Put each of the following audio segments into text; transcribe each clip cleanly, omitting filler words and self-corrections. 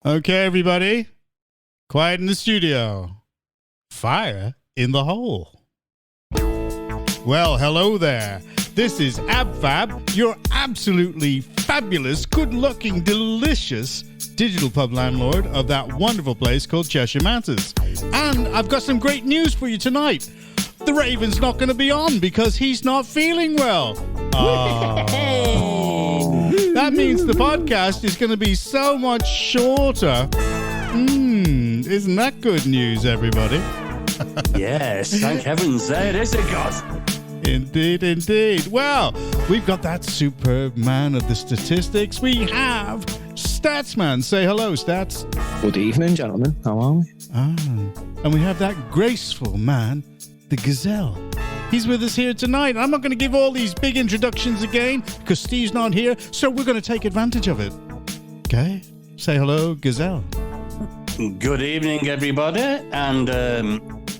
Okay, everybody. Quiet in the studio. Fire in the hole. Well, hello there. This is Ab Fab, your absolutely fabulous, good-looking, delicious digital pub landlord of that wonderful place called Cheshire Matters. And I've got some great news for you tonight. The Raven's not going to be on because he's not feeling well. That means the podcast is going to be so much shorter. Isn't that good news, everybody? Yes, thank heavens, there is a God. Indeed, indeed. Well, we've got that superb man of the statistics. We have Statsman. Say hello, Stats. Good evening, gentlemen. How are we? And we have that graceful man, the Gazelle. He's with us here tonight. I'm not going to give all these big introductions again because Steve's not here, so we're going to take advantage of it. Okay? Say hello, Gazelle. Good evening, everybody. And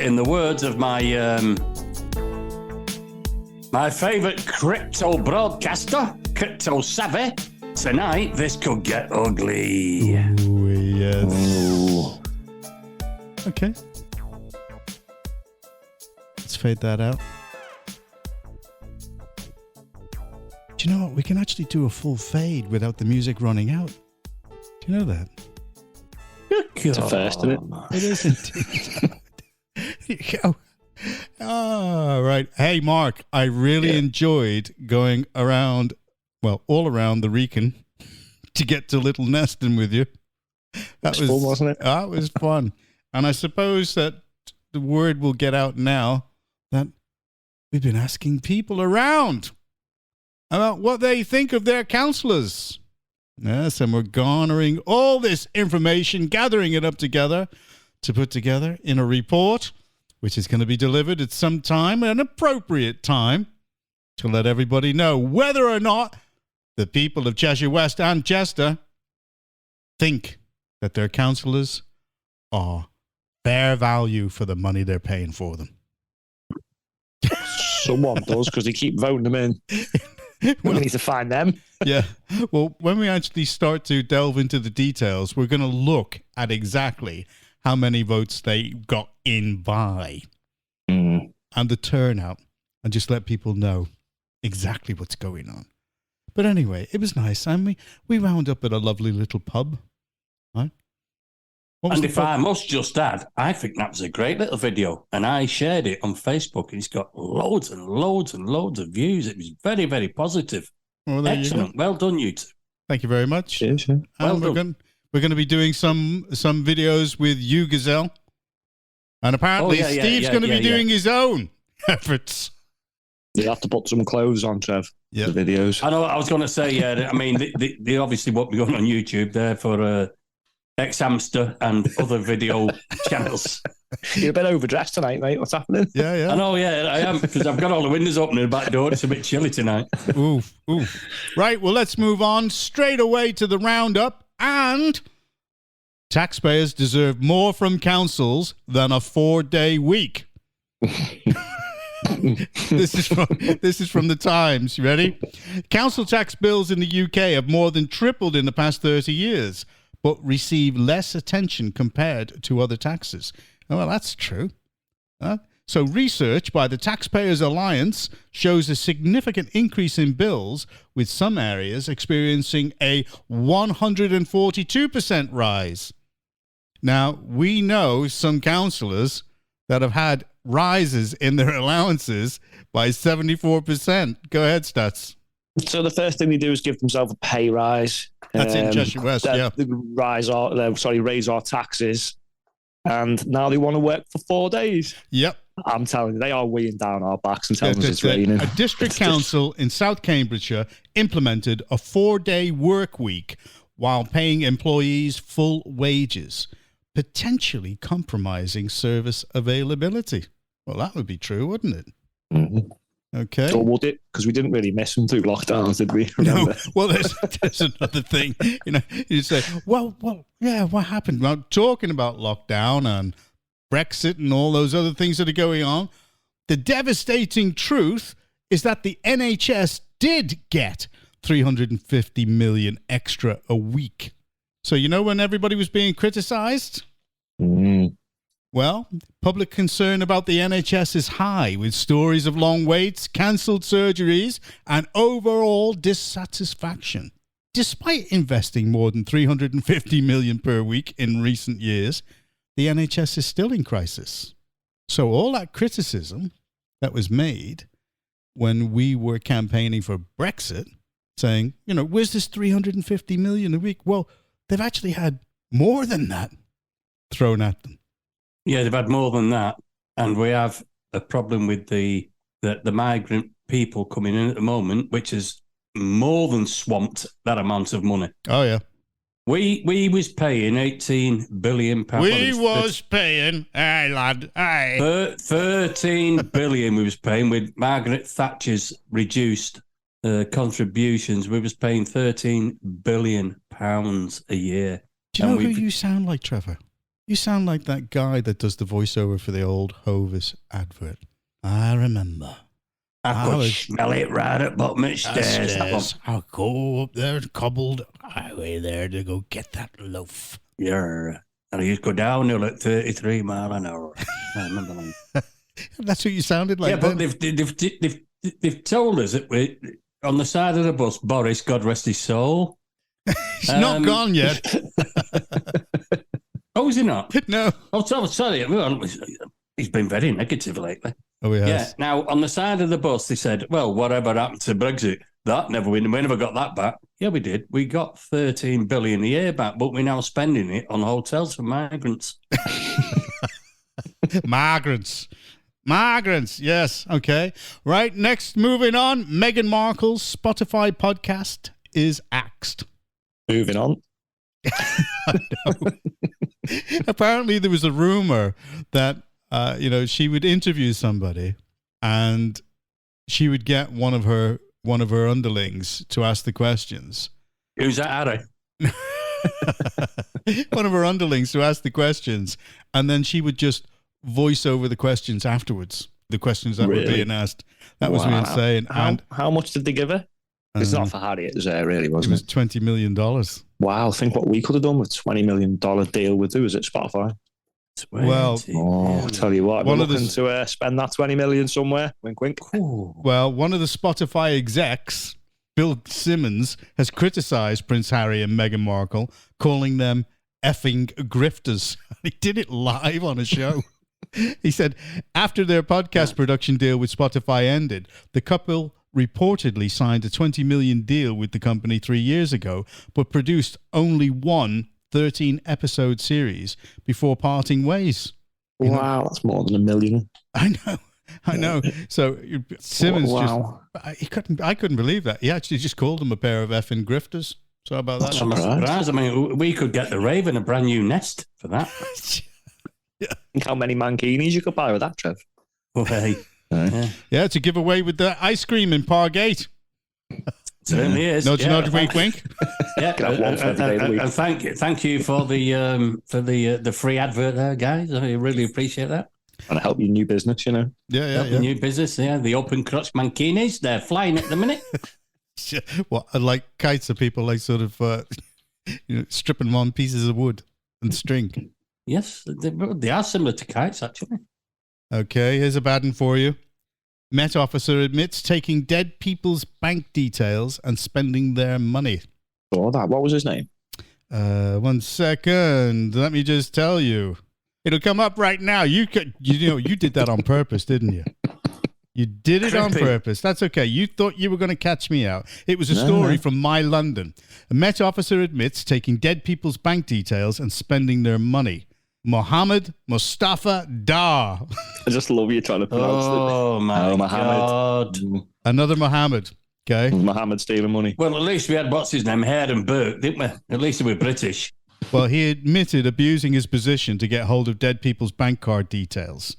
in the words of my favourite crypto broadcaster, Crypto Savvy, tonight this could get ugly. Ooh, yes. Ooh. Okay. Let's fade that out. Do you know what? We can actually do a full fade without the music running out. Do you know that? It's a first, isn't it? It is indeed. There you go. All right. Hey, Mark, I really enjoyed going around, well, all around the Wrekin to get to Little Neston with you. That was fun, wasn't it? That was fun. And I suppose that the word will get out now that we've been asking people around about what they think of their councillors. Yes, and we're garnering all this information, gathering it up together to put together in a report, which is going to be delivered at some time, an appropriate time, to let everybody know whether or not the people of Cheshire West and Chester think that their councillors are fair value for the money they're paying for them. Someone does, because they keep voting them in. We need to find them. Yeah. Well, when we actually start to delve into the details, we're going to look at exactly how many votes they got in by and the turnout, and just let people know exactly what's going on. But anyway, it was nice. And we wound up at a lovely little pub. Right? And if I must just add, I think that was a great little video, and I shared it on Facebook, and it's got loads and loads and loads of views. It was very, very positive. Well, excellent. Well done, you two. Thank you very much. Cheers. Well done. We're going to be doing some videos with you, Gazelle. And apparently Steve's going to be doing his own efforts. You have to put some clothes on, Trev. Yeah. The videos. I know. I was going to say, I mean, they obviously won't be going on YouTube there for X-Hamster and other video channels. You're a bit overdressed tonight, mate. What's happening? Yeah. I know, I am, because I've got all the windows open in the back door. It's a bit chilly tonight. Oof. Right, well, let's move on straight away to the roundup. And taxpayers deserve more from councils than a 4-day week. This is from the Times. You ready? Council tax bills in the UK have more than tripled in the past 30 years, but receive less attention compared to other taxes. Oh, well, that's true. So research by the Taxpayers Alliance shows a significant increase in bills, with some areas experiencing a 142% rise. Now, we know some councillors that have had rises in their allowances by 74%. Go ahead, Stats. So the first thing they do is give themselves a pay rise. That's in Cheshire West, yeah. Raise our taxes. And now they want to work for 4 days. Yep. I'm telling you, they are weighing down our backs and telling us it's raining. A district council in South Cambridgeshire implemented a 4-day work week while paying employees full wages, potentially compromising service availability. Well, that would be true, wouldn't it? Mm-hmm. Okay. Or would it? Because we didn't really miss them through lockdowns, did we? Remember? No. Well, there's another thing. You say, well, yeah, what happened? Well, talking about lockdown and Brexit and all those other things that are going on, the devastating truth is that the NHS did get 350 million extra a week. So you know when everybody was being criticised? Well, public concern about the NHS is high, with stories of long waits, cancelled surgeries, and overall dissatisfaction. Despite investing more than $350 million per week in recent years, the NHS is still in crisis. So all that criticism that was made when we were campaigning for Brexit, saying, where's this $350 million a week? Well, they've actually had more than that thrown at them. Yeah, they've had more than that. And we have a problem with the migrant people coming in at the moment, which has more than swamped that amount of money. Oh, yeah. We was paying £18 billion. We was paying, hey lad, hey. 13 billion we was paying with Margaret Thatcher's reduced contributions. We was paying £13 billion a year. Do you know who you sound like, Trevor? You sound like that guy that does the voiceover for the old Hovis advert. I remember. I could smell it right at bottom of the stairs. I'll go up there, cobbled highway there to go get that loaf. Yeah. And I used to go downhill at 33 mile an hour. I remember that. That's what you sounded like. Yeah, but they've told us that we on the side of the bus, Boris, God rest his soul. He's not gone yet. Oh, is he not? No. Oh, sorry. He's been very negative lately. Oh, he has. Yeah. Now, on the side of the bus, they said, well, whatever happened to Brexit? We never got that back. Yeah, we did. We got 13 billion a year back, but we're now spending it on hotels for migrants. Migrants, yes. Okay. Right, next, moving on. Meghan Markle's Spotify podcast is axed. Moving on. Apparently, there was a rumor that she would interview somebody, and she would get one of her underlings to ask the questions. Who's that, Harry? One of her underlings to ask the questions, and then she would just voice over the questions afterwards. The questions that were being asked. That was insane. How much did they give her? It's not for Harriet, really, wasn't it? It was $20 million. Wow, think what we could have done with $20 million deal with who was at Spotify. Well, I'll tell you what, we're looking to spend that 20 million somewhere. Wink, wink. Ooh. Well, one of the Spotify execs, Bill Simmons, has criticized Prince Harry and Meghan Markle, calling them effing grifters. He did it live on a show. He said, after their podcast production deal with Spotify ended, the couple reportedly signed a $20 million deal with the company 3 years ago, but produced only one 13-episode series before parting ways. Wow, that's more than $1 million. I know. So Simmons I couldn't believe that. He actually just called them a pair of effing grifters. So how about that? I'm surprised. I mean, we could get the Raven a brand new nest for that. Think how many mankinis you could buy with that, Trev. Okay. Yeah, to give away with the ice cream in Pargate. Certainly is. Nudge, wink, wink. Yeah, and thank you for the free advert there, guys. I really appreciate that. And help your new business, Yeah. New business, the open crotch mankinis, they're flying at the minute. Well, like kites are people like sort of stripping them on pieces of wood and string. Yes, they are similar to kites, actually. Okay, here's a bad one for you. Met officer admits taking dead people's bank details and spending their money. Oh, what was his name? 1 second. Let me just tell you. It'll come up right now. You did that on purpose, didn't you? You did it on purpose. That's okay. You thought you were going to catch me out. It was a story from My London. A Met officer admits taking dead people's bank details and spending their money. Mohammed Mustafa Dar. I just love you trying to pronounce it. Oh, my God. Another Mohammed. Okay. Mohammed stealing money. Well, at least we had, what's his name, Hare and Burke, didn't we? At least we were British. Well, he admitted abusing his position to get hold of dead people's bank card details.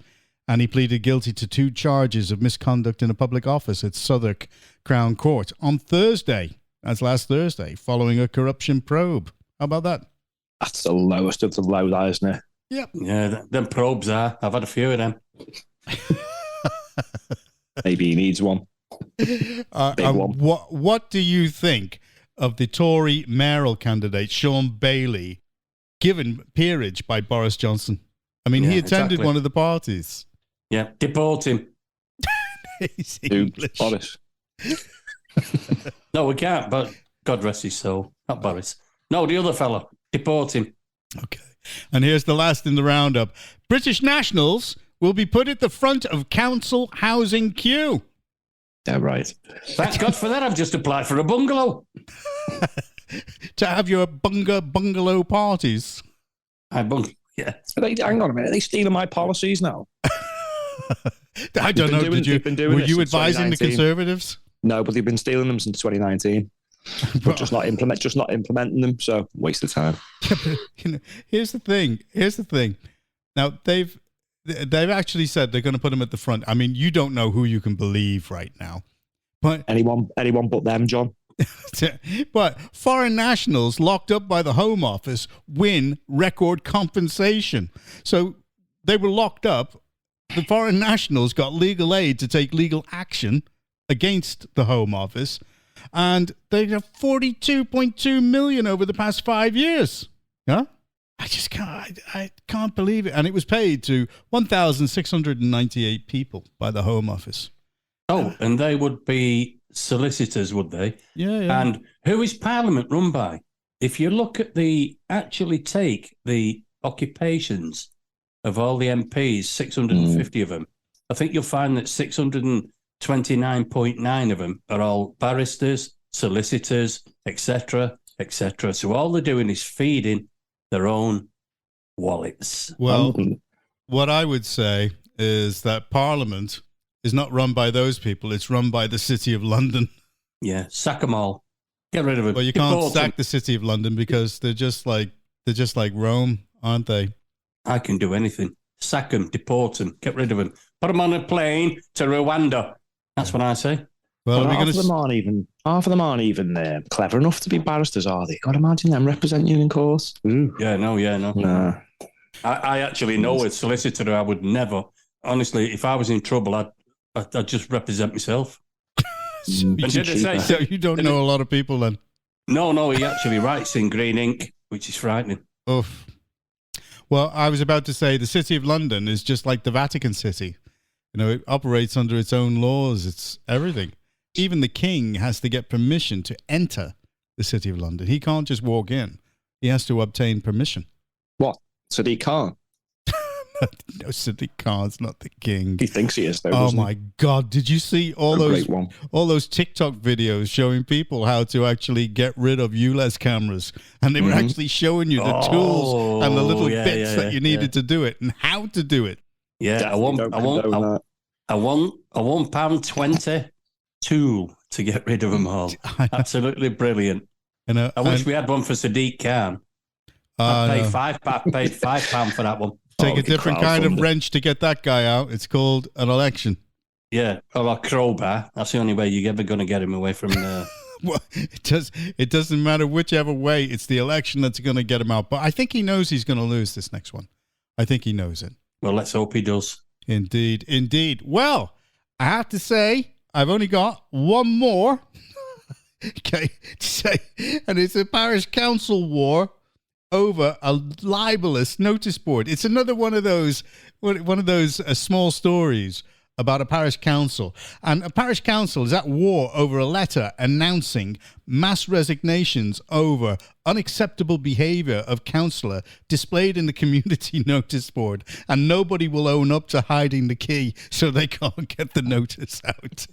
And he pleaded guilty to 2 charges of misconduct in a public office at Southwark Crown Court on Thursday. That's last Thursday, following a corruption probe. How about that? That's the lowest of the low, isn't it? Yep. Yeah, them probes are. I've had a few of them. Maybe he needs one. Big one. What do you think of the Tory mayoral candidate, Sean Bailey, given peerage by Boris Johnson. I mean, he attended one of the parties. Yeah, deport him. He's English. Boris. No, we can't, but God rest his soul. Not Boris. No, the other fella. Deport him. Okay. And here's the last in the roundup. British nationals will be put at the front of council housing queue. Yeah, right. Thank God for that. I've just applied for a bungalow. To have your bungalow parties. Yeah. Hang on a minute. Are they stealing my policies now? I don't know. Were you advising the Conservatives? No, but they've been stealing them since 2019. But just not implementing them. So waste of time. Here's the thing. Now they've actually said they're going to put them at the front. I mean, you don't know who you can believe right now. But anyone but them, John. But foreign nationals locked up by the Home Office win record compensation. So they were locked up. The foreign nationals got legal aid to take legal action against the Home Office. And they got 42.2 million over the past 5 years. Yeah? I can't believe it. And it was paid to 1,698 people by the Home Office. Oh, and they would be solicitors, would they? Yeah. And who is Parliament run by? If you look at take the occupations of all the MPs, 650 of them, I think you'll find that 629.9 of them are all barristers, solicitors, etc., etc. So all they're doing is feeding their own wallets. Well, what I would say is that Parliament is not run by those people. It's run by the City of London. Yeah, sack them all. Get rid of them. Well, you can't sack the City of London because they're just like Rome, aren't they? I can do anything. Sack them, deport them, get rid of them. Put them on a plane to Rwanda. That's what I say. Well, half of them aren't even clever enough to be barristers, are they? God, imagine them representing you in court. Ooh. Yeah, no. Nah. I actually know a solicitor. I would never. Honestly, if I was in trouble, I'd just represent myself. So you don't know a lot of people then? No, he actually writes in green ink, which is frightening. Oof. Well, I was about to say the City of London is just like the Vatican City. You know, it operates under its own laws. It's everything. Even the king has to get permission to enter the City of London. He can't just walk in. He has to obtain permission. What? So he can't? No, City can't. Not the king. He thinks he is, though. Oh my God! Did you see all those TikTok videos showing people how to actually get rid of ULEZ cameras, and they were actually showing you the tools and the little bits that you needed to do it and how to do it. Yeah, I want £1.20 tool to get rid of them all. Absolutely brilliant. I wish we had one for Sadiq Khan. I paid £5 for that one. Take a different kind of wrench to get that guy out. It's called an election. Yeah, or a crowbar. That's the only way you're ever going to get him away from there. Well, it doesn't matter whichever way. It's the election that's going to get him out. But I think he knows he's going to lose this next one. I think he knows it. Well, let's hope he does. Indeed. Well, I have to say, I've only got one more. Okay, to say, and it's a parish council war over a libelous notice board. It's another one of those small stories about a parish council. And a parish council is at war over a letter announcing mass resignations over unacceptable behaviour of councillor displayed in the community notice board. And nobody will own up to hiding the key, so they can't get the notice out.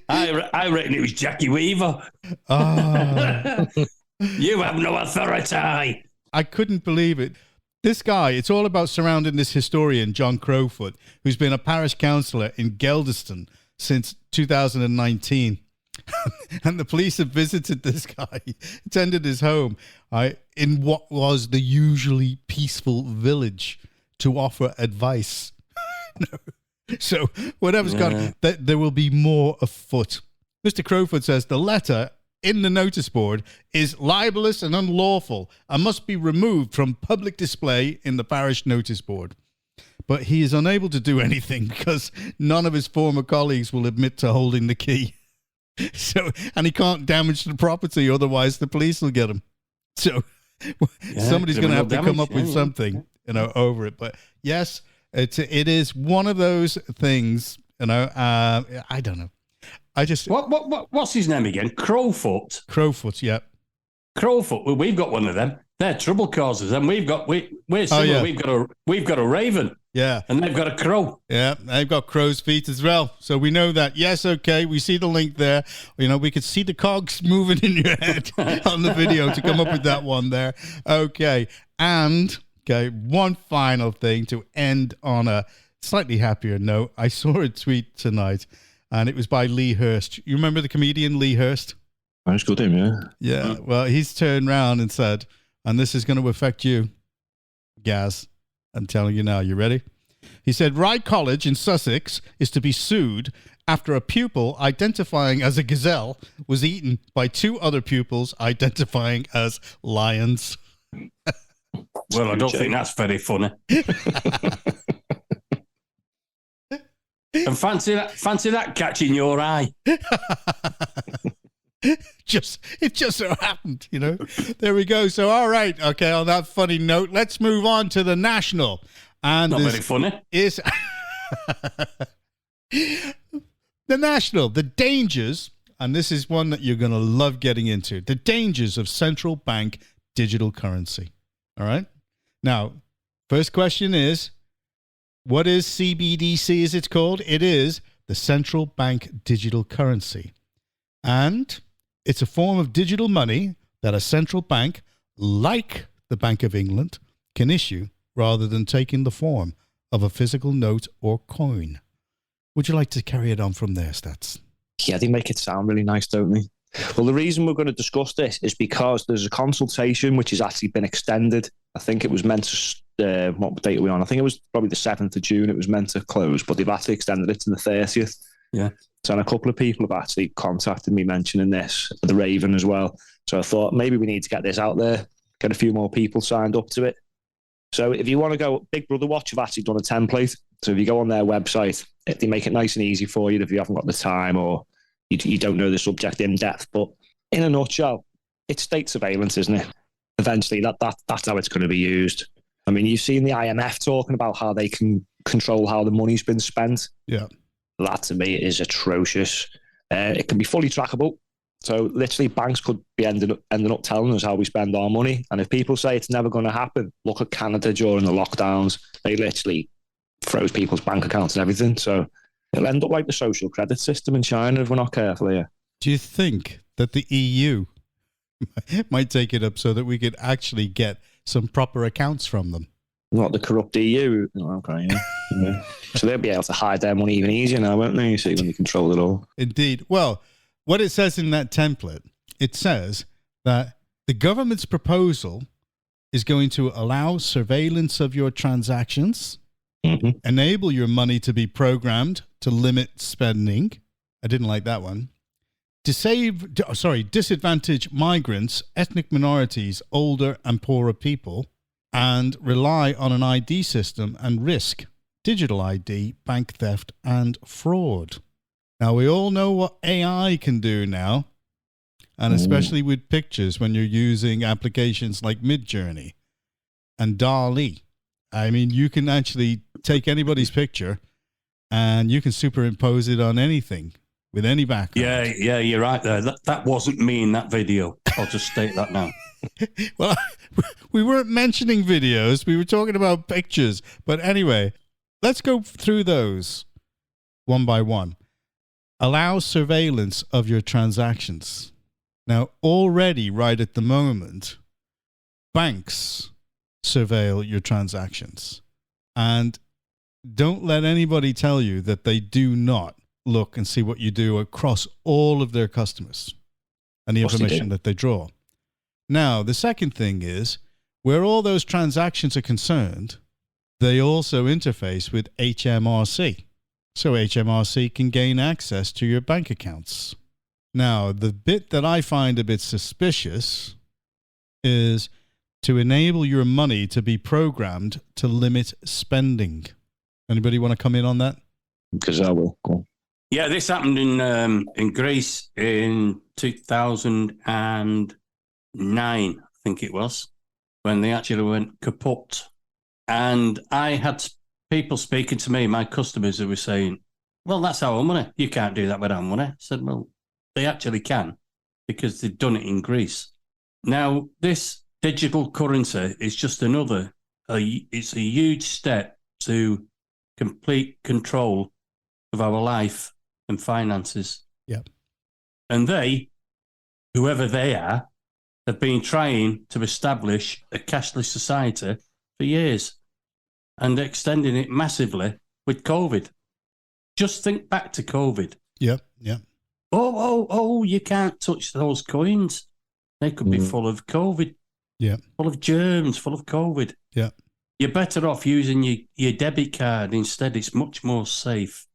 I reckon it was Jackie Weaver. Oh. You have no authority. I couldn't believe it. This guy, it's all about surrounding this historian, John Crowfoot, who's been a parish councillor in Geldeston since 2019. And the police have visited this guy, attended his home in what was the usually peaceful village to offer advice. No. So whatever's gone, there will be more afoot. Mr. Crowfoot says the letter in the notice board is libelous and unlawful and must be removed from public display in the parish notice board. But he is unable to do anything because none of his former colleagues will admit to holding the key. So, and he can't damage the property, otherwise the police will get him. So somebody's going to have to come up with something, over it. But yes, it is one of those things, I don't know. I just... What's his name again? Crowfoot? Crowfoot, yeah. Crowfoot, well, we've got one of them. They're trouble causers, and we're similar. We've got a raven, yeah, and they've got a crow, yeah. They've got crow's feet as well, so we know that. Yes, okay, we see the link there. We could see the cogs moving in your head on the video to come up with that one there. Okay, one final thing to end on a slightly happier note. I saw a tweet tonight, and it was by Lee Hurst. You remember the comedian Lee Hurst? I just got him, yeah. Yeah. Well, he's turned around and said, and this is going to affect you, Gaz. I'm telling you now. You ready? He said, Rye College in Sussex is to be sued after a pupil identifying as a gazelle was eaten by two other pupils identifying as lions. Well, I don't think that's very funny. And fancy that catching your eye. It just so happened, There we go. So, all right. Okay, on that funny note, let's move on to the national. And not very funny. Is the national, the dangers, and this is one that you're going to love getting into, the dangers of central bank digital currency. All right. Now, first question is, what is CBDC as it's called? It is the central bank digital currency. And it's a form of digital money that a central bank, like the Bank of England, can issue rather than taking the form of a physical note or coin. Would you like to carry it on from there, Stats? Yeah, they make it sound really nice, don't they? Well, the reason we're going to discuss this is because there's a consultation which has actually been extended. I think it was meant to, what date are we on? I think it was probably the 7th of June it was meant to close, but they've actually extended it to the 30th. Yeah. So, and a couple of people have actually contacted me mentioning this, the Raven as well. So I thought maybe we need to get this out there, get a few more people signed up to it. So if you want to go, Big Brother Watch have actually done a template. So if you go on their website, they make it nice and easy for you if you haven't got the time or you don't know the subject in depth. But in a nutshell, it's state surveillance, isn't it? Eventually, that's how it's going to be used. I mean, you've seen the IMF talking about how they can control how the money's been spent. Yeah. That to me is atrocious. It can be fully trackable. So literally banks could be ending up telling us how we spend our money. And if people say it's never going to happen, look at Canada during the lockdowns. They literally froze people's bank accounts and everything. So it'll end up like the social credit system in China if we're not careful here. Do you think that the EU might take it up so that we could actually get some proper accounts from them? Not the corrupt EU. Okay, yeah. So they'll be able to hide their money even easier now, won't they? You see, when they control it all. Indeed. Well, what it says in that template, it says that the government's proposal is going to allow surveillance of your transactions, enable your money to be programmed to limit spending. I didn't like that one. Disadvantage migrants, ethnic minorities, older and poorer people, and rely on an ID system and risk digital ID, bank theft, and fraud. Now, we all know what AI can do now, and especially with pictures when you're using applications like Midjourney and DALL-E. I mean, you can actually take anybody's picture and you can superimpose it on anything with any background. Yeah, you're right there. That wasn't me in that video. I'll just state that now. Well, we weren't mentioning videos. We were talking about pictures. But anyway, let's go through those one by one. Allow surveillance of your transactions. Now, already right at the moment, banks surveil your transactions. And don't let anybody tell you that they do not look and see what you do across all of their customers and the information that they draw. Now, the second thing is, where all those transactions are concerned, they also interface with HMRC. So HMRC can gain access to your bank accounts. Now, the bit that I find a bit suspicious is to enable your money to be programmed to limit spending. Anybody want to come in on that? Because I will. Go on. Yeah, this happened in Greece in 2009, I think it was, when they actually went kaput. And I had people speaking to me, my customers, who were saying, well, that's our money. You can't do that with our money. I said, well, they actually can, because they've done it in Greece. Now, this digital currency is just it's a huge step to complete control of our life and finances. Yep. And they, whoever they are, have been trying to establish a cashless society for years and extending it massively with COVID. Just think back to COVID. Yep. Oh, you can't touch those coins. They could be full of COVID. Yeah. Full of germs, full of COVID. Yeah. You're better off using your debit card instead. It's much more safe.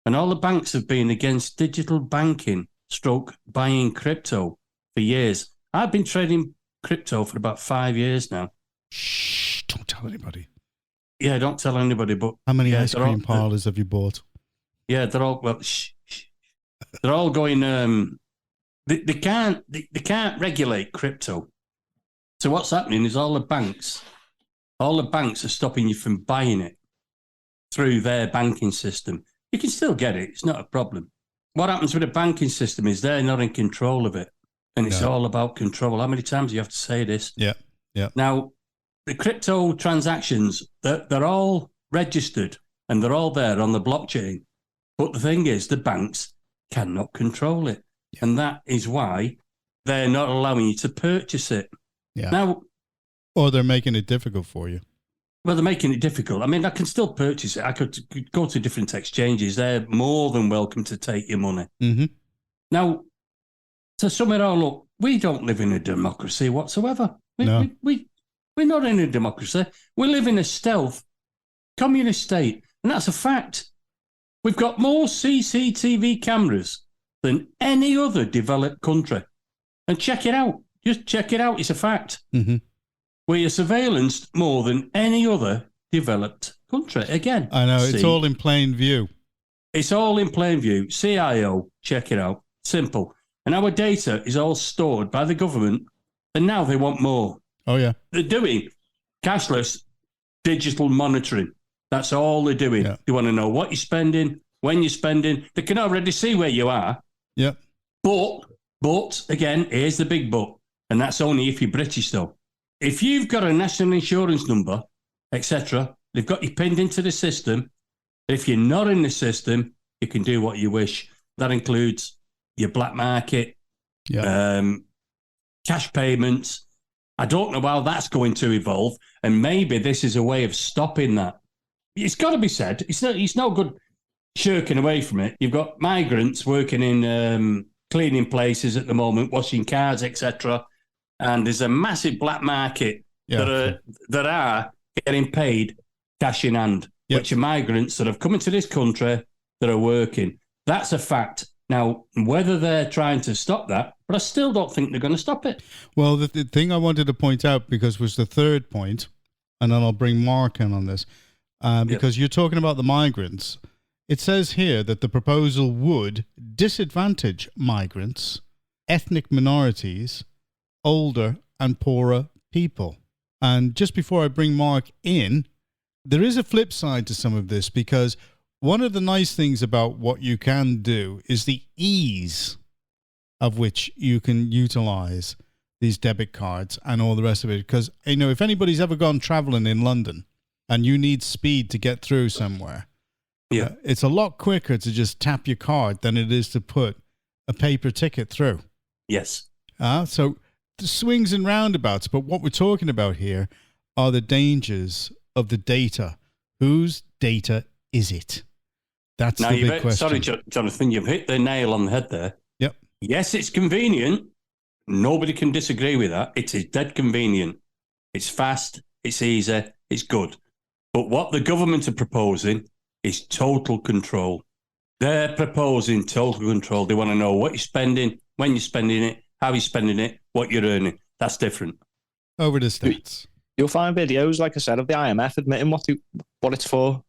And all the banks have been against digital banking / buying crypto for years. I've been trading crypto for about 5 years now. Shh, don't tell anybody. Yeah, don't tell anybody. But how many ice cream parlours have you bought? Yeah, they're all, well, they're all going, they can't regulate crypto. So what's happening is all the banks are stopping you from buying it through their banking system. You can still get it. It's not a problem. What happens with the banking system is they're not in control of it. And it's all about control. How many times do you have to say this? Yeah. Now, the crypto transactions, they're all registered and they're all there on the blockchain. But the thing is, the banks cannot control it. Yeah. And that is why they're not allowing you to purchase it. Yeah. Now, or they're making it difficult for you. Well, they're making it difficult. I mean, I can still purchase it. I could go to different exchanges. They're more than welcome to take your money. Mm-hmm. Now, to sum it all up, we don't live in a democracy whatsoever. We're not in a democracy. We live in a stealth communist state, and that's a fact. We've got more CCTV cameras than any other developed country. And check it out. Just check it out. It's a fact. Mm-hmm. We are surveillanced more than any other developed country. Again, I know. It's all in plain view. It's all in plain view. CIO, check it out. Simple. And our data is all stored by the government, and now they want more. Oh, yeah. They're doing cashless digital monitoring. That's all they're doing. Yeah. They want to know what you're spending, when you're spending. They can already see where you are. Yeah. But again, here's the big but, and that's only if you're British, though. If you've got a national insurance number, etc., they've got you pinned into the system. If you're not in the system, you can do what you wish. That includes your black market, cash payments. I don't know how that's going to evolve, and maybe this is a way of stopping that. It's got to be said. It's no good shirking away from it. You've got migrants working in cleaning places at the moment, washing cars, etc., and there's a massive black market that are getting paid cash in hand, which are migrants that have come into this country that are working. That's a fact. Now, whether they're trying to stop that, but I still don't think they're going to stop it. Well, the thing I wanted to point out, because was the third point, and then I'll bring Mark in on this, because you're talking about the migrants. It says here that the proposal would disadvantage migrants, ethnic minorities, older and poorer people. And just before I bring Mark in, there is a flip side to some of this, because one of the nice things about what you can do is the ease of which you can utilize these debit cards and all the rest of it. Because, you know, if anybody's ever gone traveling in London and you need speed to get through somewhere, it's a lot quicker to just tap your card than it is to put a paper ticket through. Yes. So the swings and roundabouts, but what we're talking about here are the dangers of the data. Whose data is it? That's the big question. Sorry, Jonathan, you've hit the nail on the head there. Yep. Yes, it's convenient. Nobody can disagree with that. It is dead convenient. It's fast, it's easy, it's good. But what the government are proposing is total control. They're proposing total control. They want to know what you're spending, when you're spending it, how you're spending it, what you're earning. That's different. Over the stats. You'll find videos, like I said, of the IMF admitting what it's for.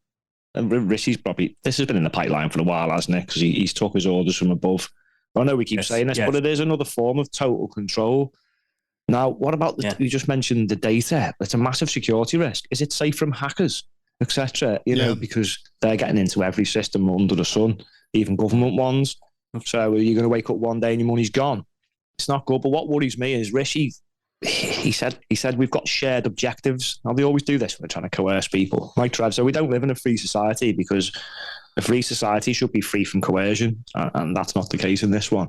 And Rishi's probably, this has been in the pipeline for a while, hasn't it? Because he's took his orders from above. I know we keep saying this, but it is another form of total control. Now, what about you just mentioned the data? It's a massive security risk. Is it safe from hackers, etc.? You know, because they're getting into every system under the sun, even government ones. So you're going to wake up one day and your money's gone. It's not good. But what worries me is Rishi. He said we've got shared objectives. Now they always do this when they're trying to coerce people, like Trev. So we don't live in a free society, because a free society should be free from coercion, and that's not the case in this one.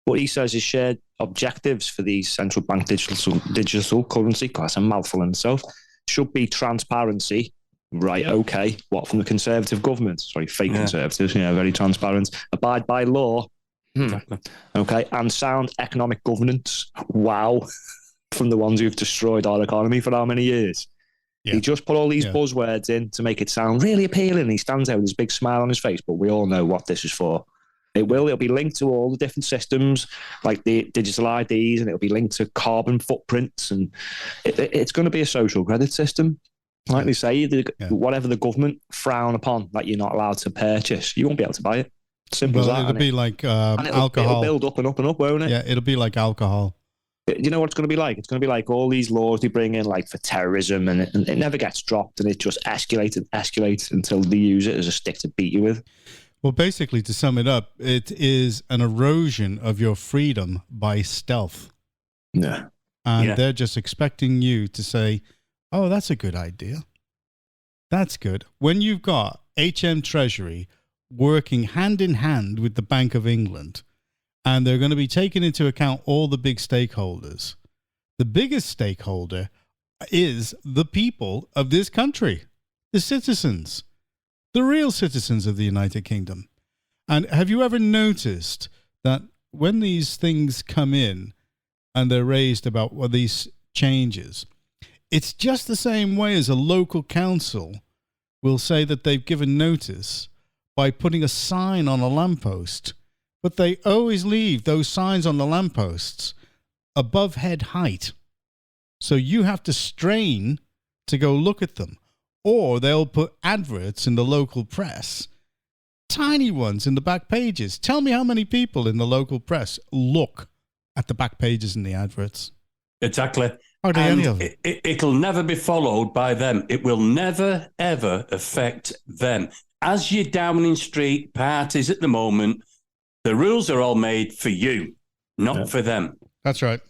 What he says is shared objectives for these central bank digital currency, that's a mouthful in itself, should be transparency. Right, okay. What from the Conservative government? Sorry, fake Conservatives, very transparent. Abide by law. Okay, and sound economic governance. Wow. From the ones who've destroyed our economy for how many years? He just put all these buzzwords in to make it sound really appealing. He stands there with his big smile on his face, but we all know what this is for. It'll be linked to all the different systems, like the digital IDs, and it'll be linked to carbon footprints, and it's going to be a social credit system. Like they say, whatever the government frown upon that you're not allowed to purchase, you won't be able to buy it. Simple as that. It'll be like alcohol. It'll build up and up and up, won't it? Yeah, it'll be like alcohol. You know what it's going to be like? It's going to be like all these laws they bring in, like for terrorism, and it never gets dropped, and it just escalates until they use it as a stick to beat you with. Well, basically, to sum it up, it is an erosion of your freedom by stealth. Yeah. And they're just expecting you to say, oh, that's a good idea. That's good. When you've got HM Treasury working hand in hand with the Bank of England, and they're going to be taking into account all the big stakeholders, the biggest stakeholder is the people of this country, the citizens, the real citizens of the United Kingdom. And have you ever noticed that when these things come in and they're raised about these changes, it's just the same way as a local council will say that they've given notice by putting a sign on a lamppost, but they always leave those signs on the lampposts above head height. So you have to strain to go look at them. Or they'll put adverts in the local press, tiny ones in the back pages. Tell me how many people in the local press look at the back pages in the adverts. Exactly. Hardly any of them. It'll never be followed by them. It will never, ever affect them. As your Downing Street parties at the moment, the rules are all made for you, not for them. That's right.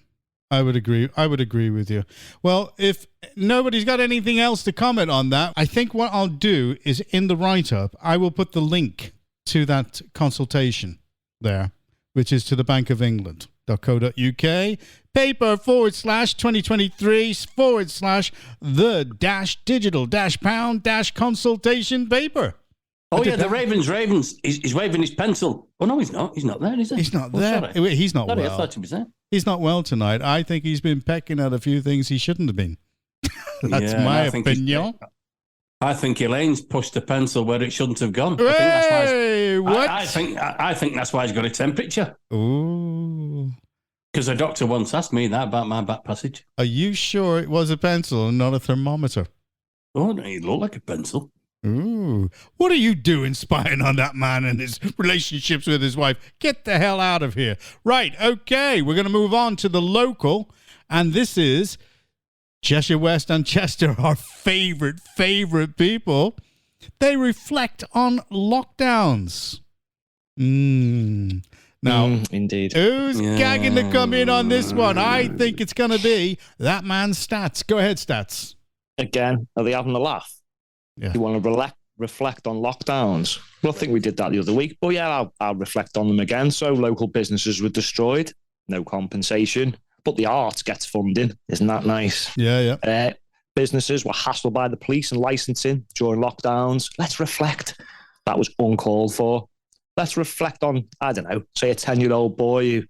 I would agree. I would agree with you. Well, if nobody's got anything else to comment on that, I think what I'll do is in the write-up, I will put the link to that consultation there, which is to the Bank of England.co.uk, paper/the-digital-pound-consultation paper. Oh, yeah, the Ravens. He's waving his pencil. Oh, no, he's not. He's not there, is he? He's not there. Sorry. He's not well. I thought he was there. He's not well tonight. I think he's been pecking at a few things he shouldn't have been. That's my opinion. I think Elaine's pushed the pencil where it shouldn't have gone. I think that's why he's got a temperature. Ooh. Because a doctor once asked me that about my back passage. Are you sure it was a pencil and not a thermometer? Oh, it looked like a pencil. Ooh. What are you doing spying on that man and his relationships with his wife? Get the hell out of here. Right, okay, we're going to move on to the local, and this is Cheshire West and Chester, our favorite people. They reflect on lockdowns. Now, indeed. Who's gagging to come in on this one? I think it's going to be that man's Stats. Go ahead, Stats. Again, are they having a laugh? Yeah. You want to reflect on lockdowns? Well, I think we did that the other week. But yeah, I'll reflect on them again. So local businesses were destroyed, no compensation, but the arts gets funding. Isn't that nice? Yeah. Businesses were hassled by the police and licensing during lockdowns. Let's reflect. That was uncalled for. Let's reflect on, I don't know, say a 10-year-old boy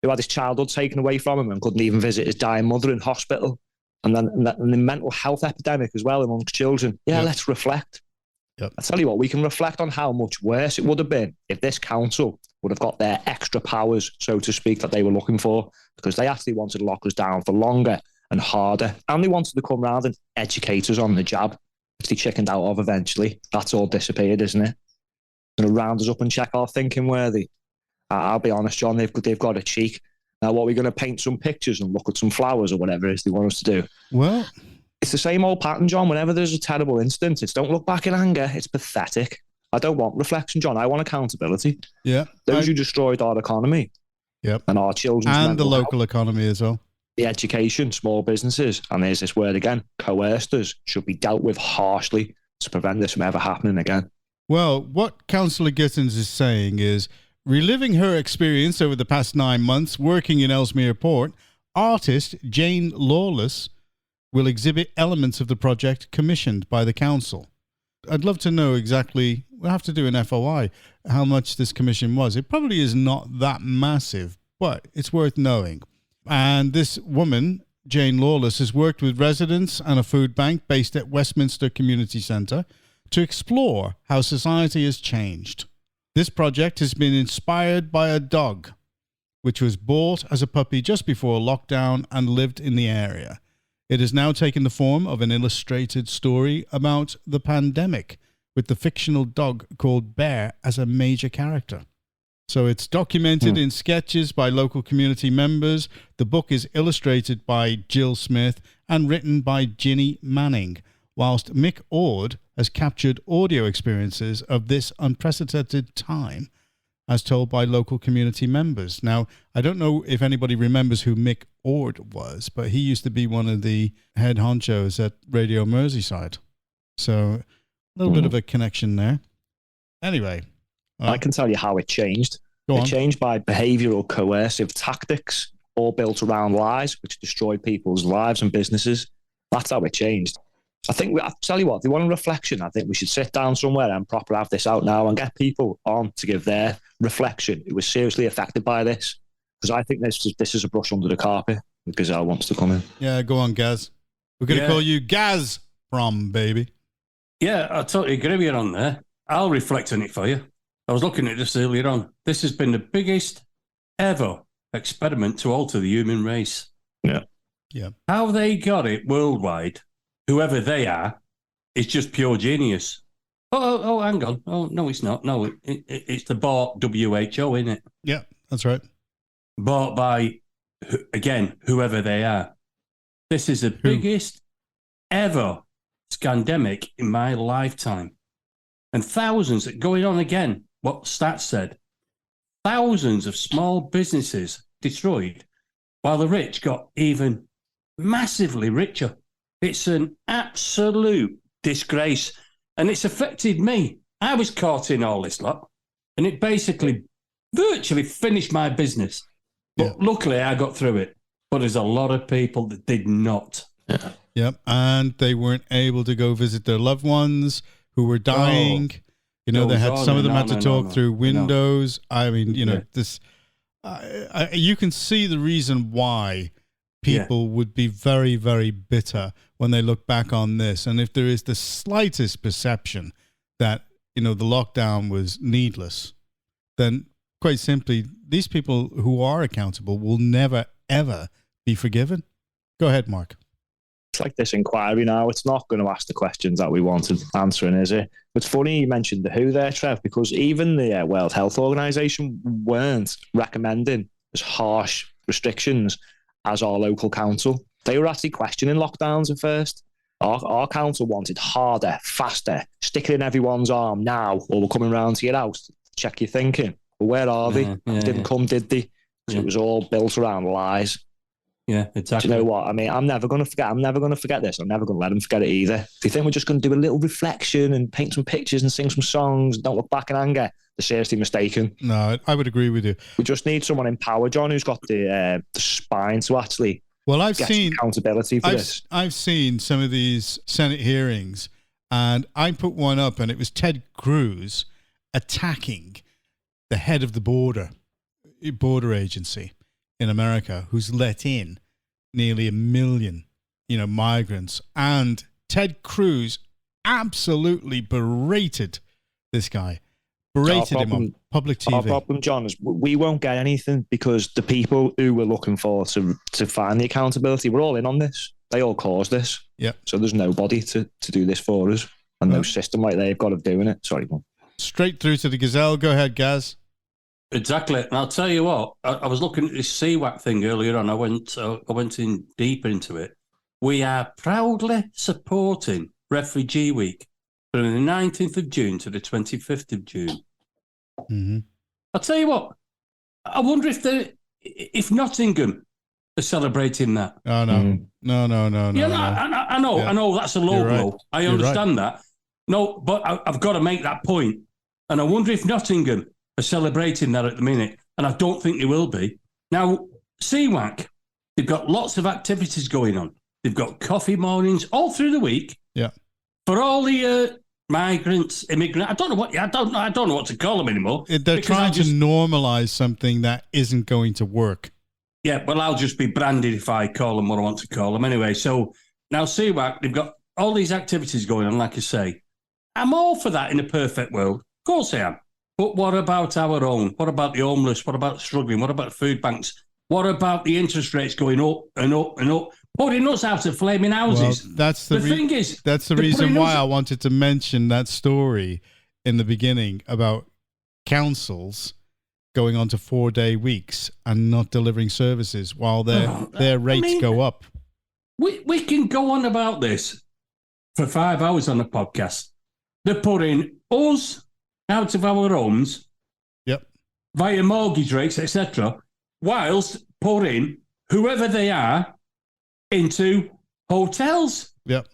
who had his childhood taken away from him and couldn't even visit his dying mother in hospital. And then the mental health epidemic as well amongst children. Let's reflect. I tell you what, we can reflect on how much worse it would have been if this council would have got their extra powers, so to speak, that they were looking for, because they actually wanted to lock us down for longer and harder, and they wanted to come round and educate us on the jab. It's they chickened out of eventually. That's all disappeared, isn't it? Going to round us up and check our thinking worthy. I'll be honest, John, they've got a cheek. Now, what, are we going to paint some pictures and look at some flowers or whatever it is they want us to do? Well, it's the same old pattern, John. Whenever there's a terrible incident, it's don't look back in anger. It's pathetic. I don't want reflection, John. I want accountability. Yeah. Those who destroyed our economy. Yep. And our children's and the mental local health, economy as well. the education, small businesses, and there's this word again, coerced us, should be dealt with harshly to prevent this from ever happening again. Well, what Councillor Gittins is saying is, reliving her experience over the past 9 months working in Ellesmere Port, artist Jane Lawless will exhibit elements of the project commissioned by the council. I'd love to know exactly, we'll have to do an FOI, how much this commission was. It probably is not that massive, but it's worth knowing. And this woman, Jane Lawless, has worked with residents and a food bank based at Westminster Community Centre to explore how society has changed. This project has been inspired by a dog, which was bought as a puppy just before lockdown and lived in the area. It has now taken the form of an illustrated story about the pandemic, with the fictional dog called Bear as a major character. So it's documented in sketches by local community members. The book is illustrated by Jill Smith and written by Ginny Manning, whilst Mick Ord has captured audio experiences of this unprecedented time, as told by local community members. Now, I don't know if anybody remembers who Mick Ord was, but he used to be one of the head honchos at Radio Merseyside. So a little bit of a connection there. Anyway. I can tell you how it changed. It changed by behavioural coercive tactics, all built around lies, which destroyed people's lives and businesses. That's how it changed. I think, I'll tell you what, if you want a reflection, I think we should sit down somewhere and properly have this out now and get people on to give their reflection who was seriously affected by this. Because I think this is a brush under the carpet. Gazelle wants to come in. Yeah, go on, Gaz. We're going to call you Gaz from, baby. Yeah, I totally agree with you on there. I'll reflect on it for you. I was looking at this earlier on. This has been the biggest ever experiment to alter the human race. Yeah. Yeah. How they got it worldwide, whoever they are, is just pure genius. Oh, hang on. Oh, no, it's not. No, it's the bought WHO, isn't it? Yeah, that's right. Bought by, again, whoever they are. This is the biggest ever scandemic in my lifetime. And thousands, going on again, what stats said, thousands of small businesses destroyed, while the rich got even massively richer. It's an absolute disgrace. And it's affected me. I was caught in all this lot, and it basically virtually finished my business. But luckily, I got through it. But there's a lot of people that did not. Yeah. Yep. And they weren't able to go visit their loved ones who were dying. You know, they had some of them had to talk through windows. I mean, you know, this. You can see the reason why people would be very, very bitter when they look back on this. And if there is the slightest perception that, you know, the lockdown was needless, then quite simply, these people who are accountable will never, ever be forgiven. Go ahead, Mark. It's like this inquiry now. It's not going to ask the questions that we wanted answering, is it? It's funny you mentioned the WHO there, Trev, because even the World Health Organization weren't recommending as harsh restrictions as our local council. They were actually questioning lockdowns at first. Our council wanted harder, faster, stick it in everyone's arm now, or we're coming round to your house. Check your thinking. But where are they? Didn't come, did they? It was all built around lies. Yeah, exactly. Do you know what? I mean, I'm never going to forget this. I'm never going to let them forget it either. If you think we're just going to do a little reflection and paint some pictures and sing some songs and don't look back in anger, they're seriously mistaken. No, I would agree with you. We just need someone in power, John, who's got the spine to actually get accountability for this. I've seen some of these Senate hearings, and I put one up, and it was Ted Cruz attacking the head of the border agency in America, who's let in nearly 1 million, migrants. And Ted Cruz absolutely berated this guy, him on public TV. Our problem, John, is we won't get anything because the people who we're looking for to find the accountability, we're all in on this. They all caused this. Yeah. So there's nobody to do this for us. and no system like they've got of doing it. Sorry, man. Straight through to the Gazelle. Go ahead, Gaz. Exactly. And I'll tell you what, I was looking at this CWAC thing earlier on. I went in deep into it. We are proudly supporting Refugee Week from the 19th of June to the 25th of June. Mm-hmm. I'll tell you what, I wonder if Nottingham are celebrating that. Oh, no. No. Yeah, no. I know. Yeah. I know that's a low blow. Right. I understand that. No, but I've got to make that point. And I wonder if Nottingham are celebrating that at the minute. And I don't think they will be. Now, CWAC, they've got lots of activities going on. They've got coffee mornings all through the week. Yeah. For all the migrants, immigrants. I don't know what to call them anymore. They're trying to normalise something that isn't going to work. Yeah, well, I'll just be branded if I call them what I want to call them. Anyway, so now CWAC, they've got all these activities going on, like I say. I'm all for that in a perfect world. Of course I am. But what about our own? What about the homeless? What about struggling? What about food banks? What about the interest rates going up and up and up? Putting us out of flaming houses. Well, that's the thing is, that's the reason why I wanted to mention that story in the beginning about councils going on to 4-day weeks and not delivering services while their rates go up. We can go on about this for 5 hours on the podcast. They're putting us out of our homes, yep, via mortgage rates, etc., whilst putting whoever they are into hotels. Yep.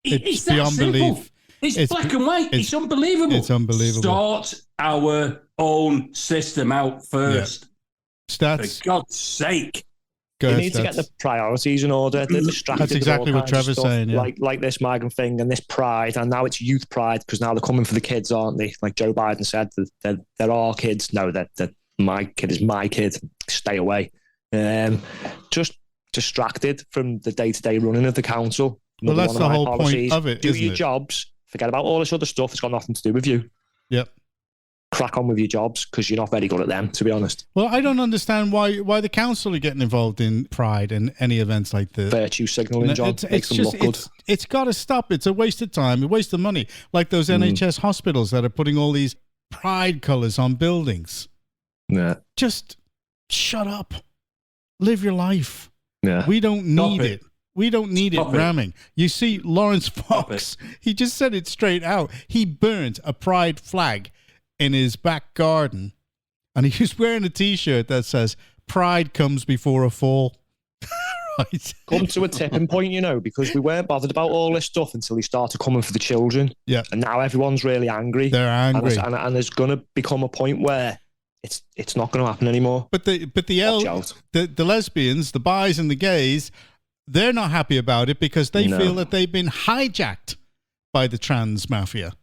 It's beyond belief. It's black and white. It's unbelievable. It's unbelievable. Sort our own system out first. Yeah. Stats. For God's sake. You need to get the priorities in order. They're distracted. That's exactly what Trevor's saying. Yeah. Like this migrant thing and this pride, and now it's youth pride because now they're coming for the kids, aren't they? Like Joe Biden said, they're our kids. No, that my kid is my kid. Stay away. Just distracted from the day-to-day running of the council. Well, that's the whole point of it. Do your jobs. Forget about all this other stuff. It's got nothing to do with you. Yep. Crack on with your jobs because you're not very good at them, to be honest. Well, I don't understand why the council are getting involved in pride and any events like this. Virtue signalling job. It's got to stop. It's a waste of time, a waste of money. Like those NHS hospitals that are putting all these pride colours on buildings. Yeah. Just shut up. Live your life. Yeah. We don't need it. We don't need it ramming. You see, Lawrence Fox, he just said it straight out. He burnt a pride flag in his back garden, and he was wearing a T-shirt that says, "Pride comes before a fall." Right. Come to a tipping point, because we weren't bothered about all this stuff until he started coming for the children. Yeah. And now everyone's really angry. They're angry. And there's going to become a point where it's not going to happen anymore. But the lesbians, the bis and the gays, they're not happy about it because they feel that they've been hijacked by the trans mafia.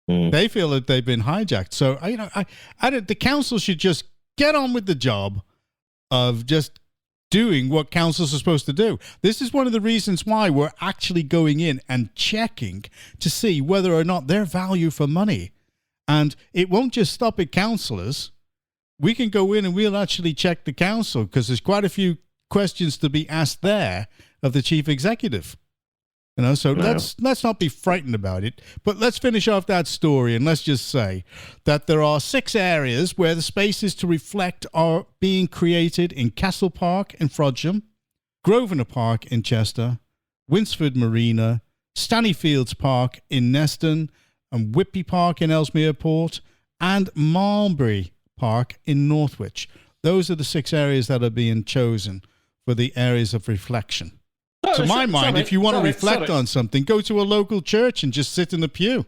They feel that they've been hijacked. So, the council should just get on with the job of just doing what councils are supposed to do. This is one of the reasons why we're actually going in and checking to see whether or not they're value for money. And it won't just stop at councillors. We can go in and we'll actually check the council because there's quite a few questions to be asked there of the chief executive. Let's not be frightened about it, but let's finish off that story and let's just say that there are 6 areas where the spaces to reflect are being created in Castle Park in Frodsham, Grosvenor Park in Chester, Winsford Marina, Stanleyfields Park in Neston, and Whitby Park in Ellesmere Port, and Marlbury Park in Northwich. Those are the 6 areas that are being chosen for the areas of reflection. To my mind, if you want to reflect on something, go to a local church and just sit in the pew.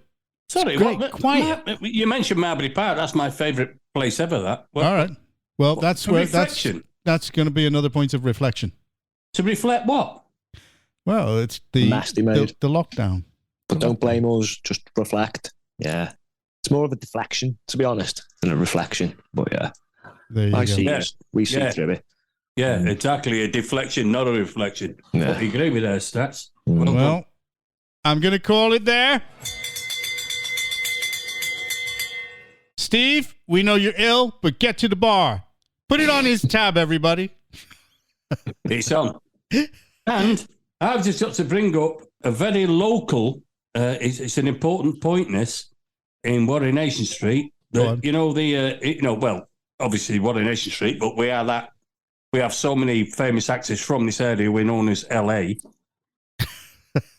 Quiet. You mentioned Marbury Park. That's my favourite place ever. All right. Well, that's going to be another point of reflection. To reflect what? Well, it's the lockdown. But don't blame us. Just reflect. Yeah, it's more of a deflection, to be honest, than a reflection. But yeah, there you go. We see through it. Yeah, exactly. A deflection, not a reflection. Yeah. I agree with those stats. Well, I'm going to call it there. Steve, we know you're ill, but get to the bar. Put it on his tab, everybody. It's on. And I've just got to bring up a very local it's an important point, this, in Warrenation Street. That, well, obviously Warrenation Street, but we have so many famous actors from this area we're known as LA.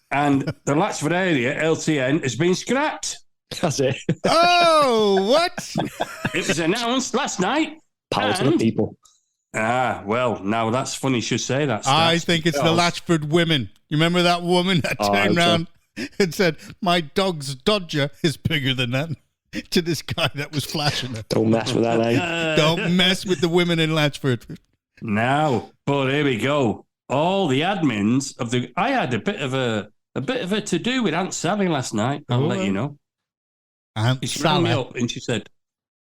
And the Latchford area, LTN, has been scrapped. That's it. Oh, what? It was announced last night. Power to the people. Well, now that's funny you should say that. I think it's the Latchford women. You remember that woman that turned around and said, "My dog's Dodger is bigger than that," to this guy that was flashing it. Don't mess with LA. Don't mess with the women in Latchford. Now, but here we go. All the admins of the... I had a bit of a to-do with Aunt Sally last night. I'll let you know. Aunt she Sally. rang me up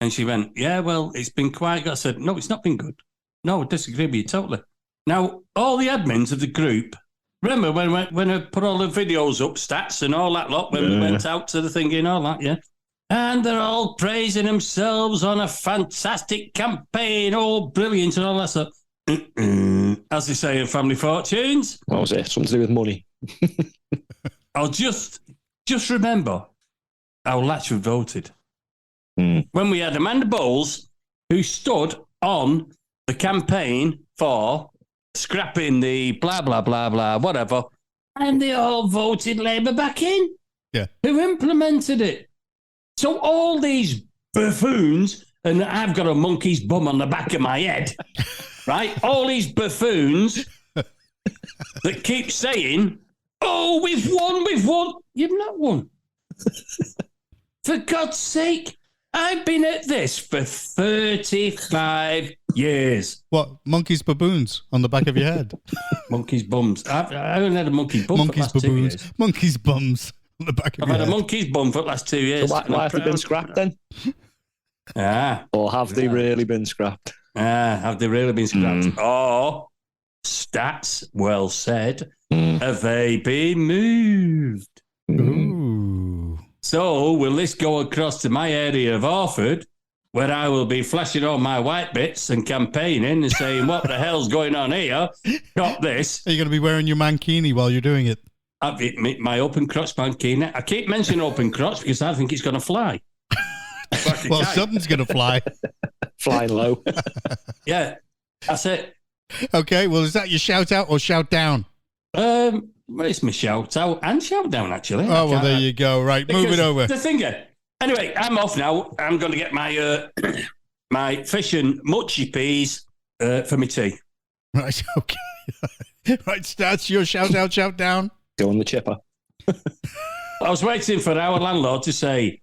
and she went, "Yeah, well, it's been quite good." I said, "No, it's not been good. No, I disagree with you totally." Now, all the admins of the group, remember when I put all the videos up, stats and all that lot, when we went out to the thing and all that, yeah? And they're all praising themselves on a fantastic campaign, all brilliant and all that stuff. As they say in Family Fortunes. What was it? Something to do with money. I'll just remember how Latchford voted. When we had Amanda Bowles, who stood on the campaign for scrapping the blah, blah, blah, blah, whatever, and they all voted Labour back in. Yeah. Who implemented it. So all these buffoons, and I've got a monkey's bum on the back of my head, right? All these buffoons that keep saying, "Oh, we've won. You've not won. For God's sake. I've been at this for 35 years. What? Monkeys, baboons on the back of your head? Monkeys' bums. I haven't had a monkey bum Monkeys, for the last 2 baboons. years. Monkeys, bums on the back of I've your had head. a monkey's bum for the last 2 years. So why have they been scrapped then? Or have they really been scrapped? Have they really been scrapped? Or, stats, well said, have they been moved? Ooh. So will this go across to my area of Orford, where I will be flashing all my white bits and campaigning and saying, "What the hell's going on here? Got this." Are you going to be wearing your mankini while you're doing it? My open crotch mankini. I keep mentioning open crotch because I think it's going to fly. Well, something's going to fly. Flying low. Yeah, that's it. Okay, well, is that your shout out or shout down? Well, it's my shout out and shout down, actually. Oh, well, there you go. Right, move it over. The thing is, anyway, I'm off now. I'm going to get my my fish and muchie peas for my tea. Right, okay. Right, Stats, your shout out, shout down. Go on the chipper. I was waiting for our landlord to say,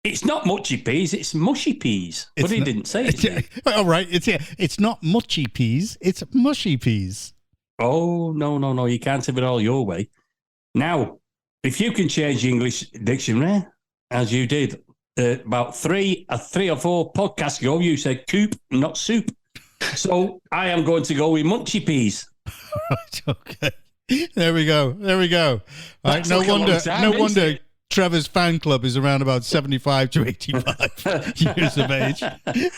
"It's not muchie peas, it's mushy peas." But he didn't say it. All right, it's not muchy peas, it's mushy peas. Oh, no, you can't have it all your way. Now, if you can change the English dictionary, as you did about three or four podcasts ago, you said coop, not soup. So I am going to go with munchy peas. Right, okay. There we go. All right, no wonder Trevor's fan club is around about 75 to 85 years of age.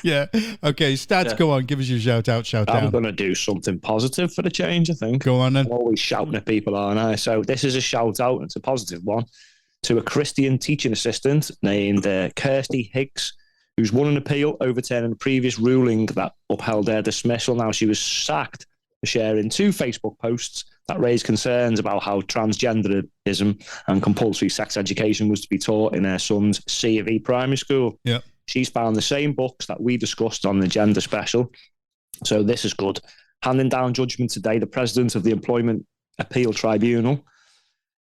Yeah. Okay, Stats, go on. Give us your shout out, shout down. I'm going to do something positive for the change, I think. Go on then. I'm always shouting at people, aren't I? So this is a shout out, and it's a positive one, to a Christian teaching assistant named Kirsty Higgs, who's won an appeal overturning a previous ruling that upheld her dismissal. Now, she was sacked for sharing 2 Facebook posts that raised concerns about how transgenderism and compulsory sex education was to be taught in her son's C of E primary school. Yeah. She's found the same books that we discussed on the gender special. So this is good. Handing down judgment today, the president of the Employment Appeal Tribunal,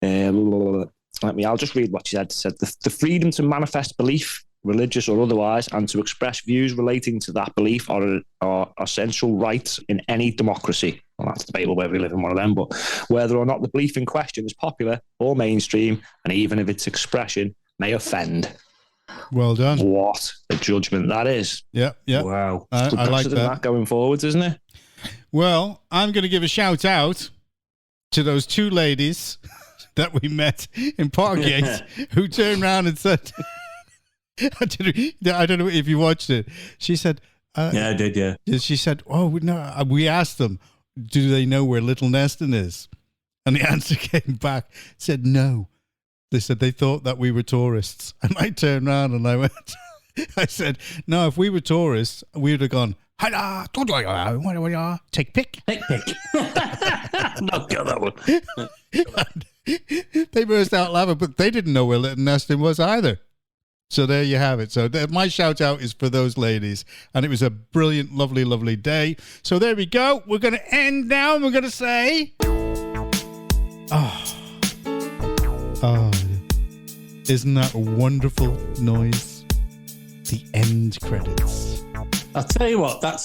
I'll just read what she said. She said, the freedom to manifest belief, religious or otherwise, and to express views relating to that belief are essential rights in any democracy. Well, that's debatable whether we live in one of them, but whether or not the belief in question is popular or mainstream, and even if its expression may offend. Well done. What a judgment that is. Yeah. Wow. I like that. Going forwards, isn't it? Well, I'm going to give a shout out to those 2 ladies that we met in Parkgate who turned around and said, I don't know if you watched it. She said, yeah, I did, yeah. She said, "Oh, no." We asked them, do they know where Little Neston is? And the answer came back, said, "No, They said they thought that we were tourists. And I turned around and I went, I said, no, if we were tourists, we would have gone, take pick. Pick. Not got that one. They burst out laughing, but they didn't know where Lytton Neston was either. So there you have it. So my shout out is for those ladies. And it was a brilliant, lovely, lovely day. So there we go. We're going to end now and we're going to say, isn't that a wonderful noise? The end credits. I'll tell you what, that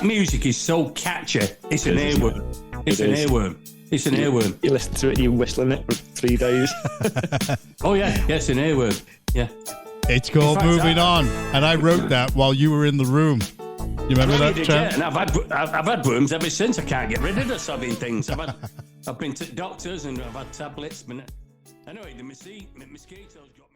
music is so catchy. It's an earworm. It's an earworm. It's an earworm. You listen to it, you're whistling it for 3 days. Oh yeah, it's an earworm. Yeah. It's called Moving On, and I wrote that while you were in the room. You remember that, Trev? Yeah, and I've had worms ever since. I can't get rid of the sobbing things. I've been to doctors and I've had tablets. But anyway, the mosquitoes got me.